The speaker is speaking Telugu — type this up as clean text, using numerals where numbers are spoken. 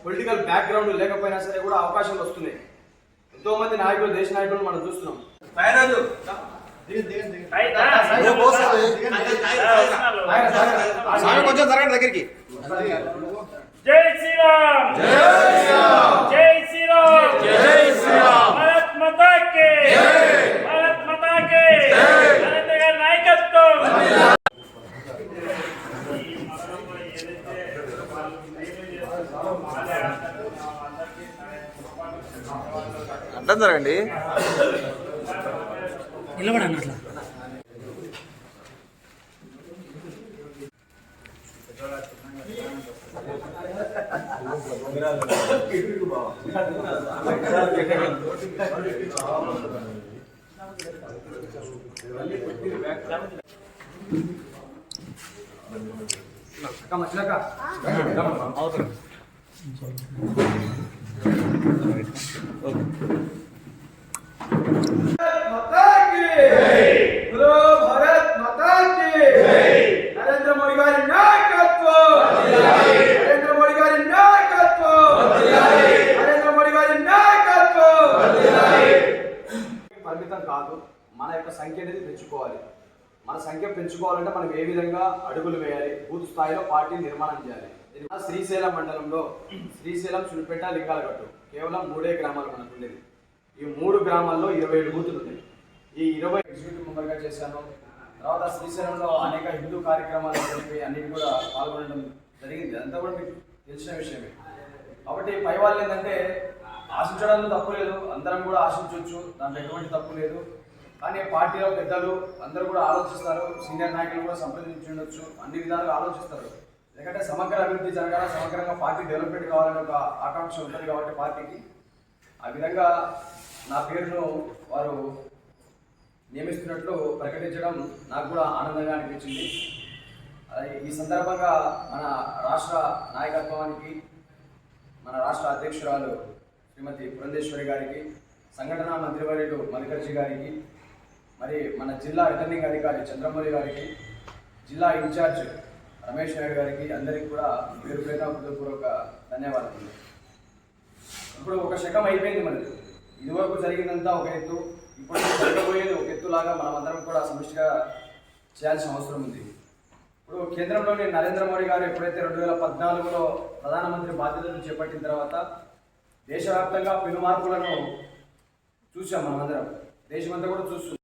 పొలిటికల్ బ్యాక్గ్రౌండ్ లేకపోయినా సరే కూడా అవకాశాలు వస్తున్నాయి. ఎంతో మంది నాయకులు, దేశ నాయకులు మనం చూస్తున్నాం. కొంచెం జరగండి దగ్గరికి. జై శ్రీరామ్, జై శ్రీరామ్, జై శ్రీరామ్, జై శ్రీరామ్. భారత్ మాతా కి జై, భారత్ మాతా కి జై. నరేంద్ర గారి నాయకత్వం. అడ్డం జరగండి. నిలబడండి అట్లా. నరేంద్ర మోడీ గారి నాయకత్వం, నరేంద్ర మోడీ గారి నాయకత్వం, నరేంద్ర మోడీ గారి నాయకత్వం. పరిమితం కాదు, మన యొక్క సంఖ్య అనేది పెంచుకోవాలి. మన సంఖ్య పెంచుకోవాలంటే మనం ఏ విధంగా అడుగులు వేయాలి, బూత్ స్థాయిలో పార్టీ నిర్మాణం చేయాలి. శ్రీశైలం మండలంలో శ్రీశైలం, సునిపేట, లింగాలగట్టు కేవలం 3 గ్రామాలు మనకు ఉండేది. ఈ 3 గ్రామాల్లో 27 బూతులు ఉన్నాయి. ఈ 20 ఎగ్జిక్యూటివ్ మెంబర్గా చేశాను. తర్వాత శ్రీశైలంలో అనేక హిందూ కార్యక్రమాలు అన్నిటి కూడా పాల్గొనడం జరిగింది. అంతా కూడా మీకు తెలిసిన విషయమే. కాబట్టి పై వాళ్ళు ఏంటంటే ఆశించడంలో తప్పు లేదు, అందరం కూడా ఆశించవచ్చు, దాంట్లో ఎటువంటి తప్పు లేదు. కానీ పార్టీలో పెద్దలు అందరూ కూడా ఆలోచిస్తారు, సీనియర్ నాయకులు కూడా సంప్రదించుండొచ్చు, అన్ని విధాలుగా ఆలోచిస్తారు. ఎందుకంటే సమగ్ర అభివృద్ధి జరగాల, సమగ్రంగా పార్టీ డెవలప్మెంట్ కావాలనే ఒక ఆకాంక్ష ఉంటుంది కాబట్టి పార్టీకి ఆ విధంగా నా పేరును వారు నియమిస్తున్నట్లు ప్రకటించడం నాకు కూడా ఆనందంగా అనిపించింది. ఈ సందర్భంగా మన రాష్ట్ర నాయకత్వానికి, మన రాష్ట్ర అధ్యక్షురాలు శ్రీమతి పురంధేశ్వరి గారికి, సంఘటనా మంత్రివర్యులు మల్లికార్జున గారికి, మరి మన జిల్లా రిటర్నింగ్ అధికారి చంద్రమౌళి గారికి, జిల్లా ఇన్ఛార్జ్ రమేష్ నాయుడు గారికి, అందరికీ కూడా పేరు పేరున హృదయపూర్వక ధన్యవాదాలు. ఇప్పుడు ఒక శకం అయిపోయింది మనది. ఇదివరకు జరిగిందంతా ఒక ఎత్తు, ఇప్పుడు జరగబోయేది ఒక ఎత్తులాగా మనం అందరం కూడా సమిష్టిగా చేయాల్సిన అవసరం ఉంది. ఇప్పుడు కేంద్రంలోని నరేంద్ర మోడీ గారు ఎప్పుడైతే 2014లో ప్రధానమంత్రి బాధ్యతలు చేపట్టిన తర్వాత దేశవ్యాప్తంగా పెను మార్పులను చూసాం. మనమందరం దేశమంతా కూడా చూస్తున్నాం.